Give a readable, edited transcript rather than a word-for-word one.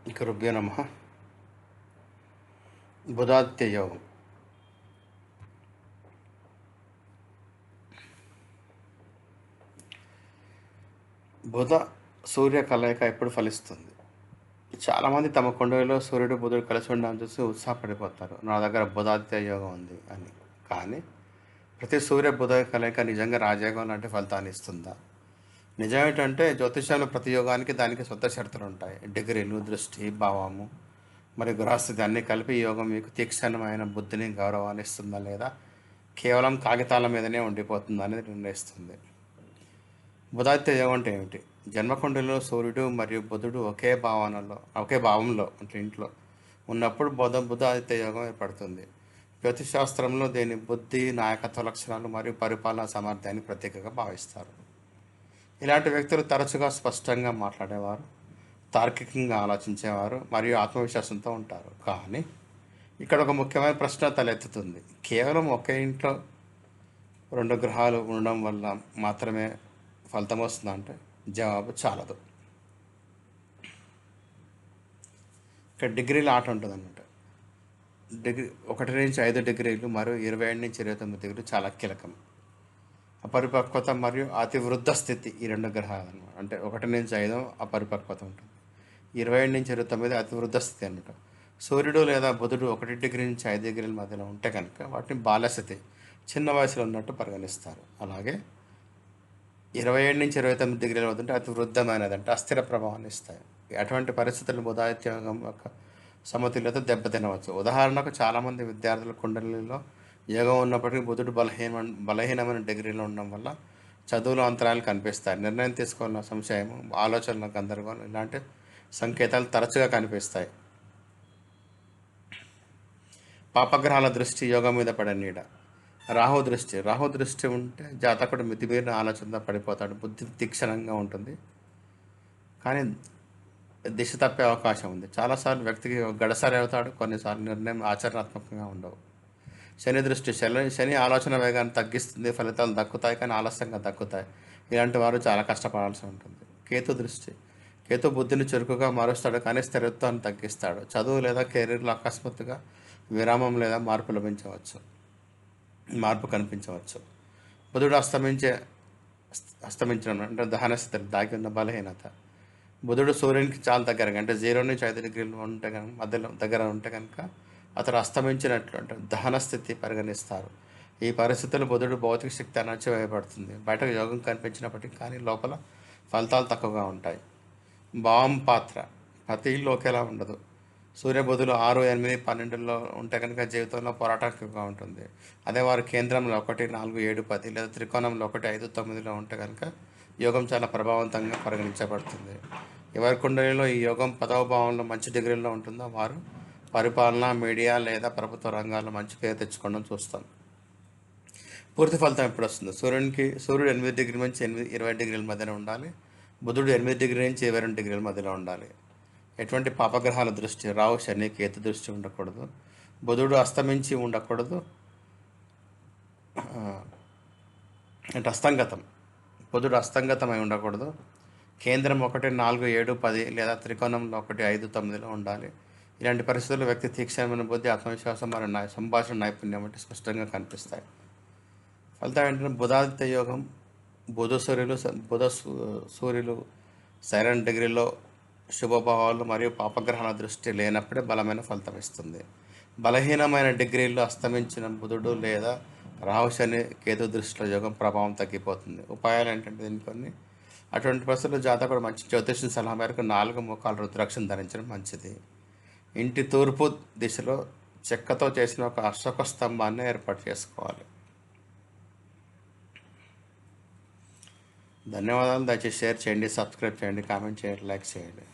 గురుభ్యో నమ. బుధాదిత్య యోగం. బుధ సూర్య కలయిక ఎప్పుడు ఫలిస్తుంది? చాలామంది తమ కుండలిలో సూర్యుడు బుధుడు కలిసి ఉండడం చూసి ఉత్సాహపడిపోతారు, నా దగ్గర బుధాదిత్య యోగం ఉంది అని. కానీ ప్రతి సూర్య బుధ కలయిక నిజంగా రాజయోగం లాంటి ఫలితాన్ని ఇస్తుందా? నిజం ఏంటంటే జ్యోతిషంలో ప్రతి యోగానికి దానికి సొంత షరతులు ఉంటాయి. డిగ్రీలు, దృష్టి, భావము మరియు గృహస్థితి అన్నీ కలిపి ఈ యోగం మీకు తీక్షణమైన బుద్ధిని, గౌరవాన్ని ఇస్తుందా లేదా కేవలం కాగితాల మీదనే ఉండిపోతుందా అనేది నిర్ణయిస్తుంది. బుధాదిత్య యోగం అంటే ఏమిటి? జన్మకుండలిలో సూర్యుడు మరియు బుధుడు ఒకే భావంలో అంటే ఇంట్లో ఉన్నప్పుడు బుధాదిత్య యోగం ఏర్పడుతుంది. జ్యోతిష్ శాస్త్రంలో దీని బుద్ధి, నాయకత్వ లక్షణాలు మరియు పరిపాలనా సామర్థ్యాన్ని ప్రత్యేకంగా భావిస్తారు. ఇలాంటి వ్యక్తులు తరచుగా స్పష్టంగా మాట్లాడేవారు, తార్కికంగా ఆలోచించేవారు మరియు ఆత్మవిశ్వాసంతో ఉంటారు. కానీ ఇక్కడ ఒక ముఖ్యమైన ప్రశ్న తలెత్తుతుంది: కేవలం ఒకే ఇంట్లో రెండు గ్రహాలు ఉండడం వల్ల మాత్రమే ఫలితం వస్తుందా అంటే జవాబు చాలదు. ఇక్కడ డిగ్రీల ఆట ఉంటుంది అన్నమాట. 1 నుంచి 5 డిగ్రీలు మరియు 27 నుంచి 29 డిగ్రీలు చాలా కీలకం. అపరిపక్వత మరియు అతి వృద్ధ స్థితి ఈ రెండు గ్రహాలు అనమాట. అంటే 1 నుంచి 5 అపరిపక్వత ఉంటుంది, 27 నుంచి 29 అతి వృద్ధ స్థితి అనమాట. సూర్యుడు లేదా బుధుడు 1 డిగ్రీ నుంచి 5 డిగ్రీల మధ్యలో ఉంటే కనుక వాటిని బాల్యస్థితి, చిన్న వయసులో ఉన్నట్టు పరిగణిస్తారు. అలాగే 27 నుంచి 29 డిగ్రీల వద్ద ఉంటే అతి వృద్ధమైనది, అంటే అస్థిర ప్రభావాన్ని ఇస్తాయి. అటువంటి పరిస్థితులు బుధాదిత్య యోగం యొక్క సమతుల్యత దెబ్బతినవచ్చు. ఉదాహరణకు చాలామంది విద్యార్థుల కుండలిలో యోగం ఉన్నప్పటికీ బుధుడు బలహీనమైన డిగ్రీలో ఉండడం వల్ల చదువులో అంతరాయాలు కనిపిస్తాయి. నిర్ణయం తీసుకోవాలన్న సంశయం, ఆలోచనల గందరగోళం ఇలాంటి సంకేతాలు తరచుగా కనిపిస్తాయి. పాపగ్రహాల దృష్టి యోగం మీద పడే నీడ. రాహు దృష్టి ఉంటే జాతకుడు మితిమీరిన ఆలోచనతో పడిపోతాడు. బుద్ధి తీక్షణంగా ఉంటుంది కానీ దిశ తప్పే అవకాశం ఉంది. చాలాసార్లు వ్యక్తికి గడసరి అవుతాడు, కొన్నిసార్లు నిర్ణయం ఆచరణాత్మకంగా ఉండవు. శని ఆలోచన వేగాన్ని తగ్గిస్తుంది, ఫలితాలు దక్కుతాయి కానీ ఆలస్యంగా దక్కుతాయి. ఇలాంటి వారు చాలా కష్టపడాల్సి ఉంటుంది. కేతు బుద్ధిని చురుకుగా మారుస్తాడు కానీ స్థిరత్వాన్ని తగ్గిస్తాడు. చదువు లేదా కెరీర్లో అకస్మాత్తుగా విరామం లేదా మార్పు కనిపించవచ్చు. బుధుడు అస్తమించడం అంటే దహన స్థితి, దాగి ఉన్న బలహీనత. బుధుడు సూర్యునికి చాలా దగ్గరగా అంటే 0 నుంచి 5 డిగ్రీలు ఉంటే కనుక మధ్యలో దగ్గర ఉంటే కనుక అతడు అస్తమించినట్లు అంటే దహన స్థితి పరిగణిస్తారు. ఈ పరిస్థితుల్లో బుధుడు భౌతిక శక్తి అణచివేయబడుతుంది. బయటకు యోగం కనిపించినప్పటికీ కానీ లోపల ఫలితాలు తక్కువగా ఉంటాయి. భావం పాత్ర ప్రతి ఇల్లు ఒకేలా ఉండదు. సూర్య బుధులు 6, 8, 12లో ఉంటే కనుక జీవితంలో పోరాటం ఎక్కువగా ఉంటుంది. అదే వారు కేంద్రంలో 1, 4, 7, 10 లేదా త్రికోణంలో 1, 5, 9లో ఉంటే కనుక యోగం చాలా ప్రభావవంతంగా పరిగణించబడుతుంది. ఎవరి కుండలిలో ఈ యోగం 10వ భావంలో మంచి డిగ్రీలో ఉంటుందో వారు పరిపాలన, మీడియా లేదా ప్రభుత్వ రంగాల్లో మంచి పేరు తెచ్చుకోవడం చూస్తాం. పూర్తి ఫలితం ఎప్పుడు వస్తుంది? సూర్యుడు 8 డిగ్రీ నుంచి 20 డిగ్రీల మధ్యన ఉండాలి. బుధుడు 8 డిగ్రీ నుంచి 22 డిగ్రీల మధ్యలో ఉండాలి. ఎటువంటి పాపగ్రహాల దృష్టి, రాహు, శని, కేతు దృష్టి ఉండకూడదు. బుధుడు అస్తమించి ఉండకూడదు, అంటే బుధుడు అస్తంగతమై ఉండకూడదు. కేంద్రం 1, 4, 7, 10 లేదా త్రికోణంలో 1, 5, 9లో ఉండాలి. ఇలాంటి పరిస్థితుల్లో వ్యక్తి తీక్షణమైన బుద్ధి, ఆత్మవిశ్వాసం మరియు సంభాషణ నైపుణ్యం వంటి స్పష్టంగా కనిపిస్తాయి. ఫలితం ఏంటంటే బుధాదిత్య యోగం బుధ సూర్యులు సైరన్ డిగ్రీలో శుభభావాలు మరియు పాపగ్రహాల దృష్టి లేనప్పుడే బలమైన ఫలితం ఇస్తుంది. బలహీనమైన డిగ్రీల్లో అస్తమించిన బుధుడు లేదా రాహు, శని, కేతు దృష్టిలో యోగం ప్రభావం తగ్గిపోతుంది. ఉపాయాలు ఏంటంటే దీనికి అటువంటి పరిస్థితుల్లో జాతకుడు మంచి జ్యోతిష్యం సలహా మేరకు 4 ముఖాల రుద్రాక్షను ధరించడం మంచిది. ఇంటి తూర్పు దిశలో చెక్కతో చేసిన ఒక అశోక స్తంభాన్ని ఏర్పాటు చేసుకోవాలి. ధన్యవాదాలు. దయచేసి షేర్ చేయండి, సబ్స్క్రైబ్ చేయండి, కామెంట్ చేయండి, లైక్ చేయండి.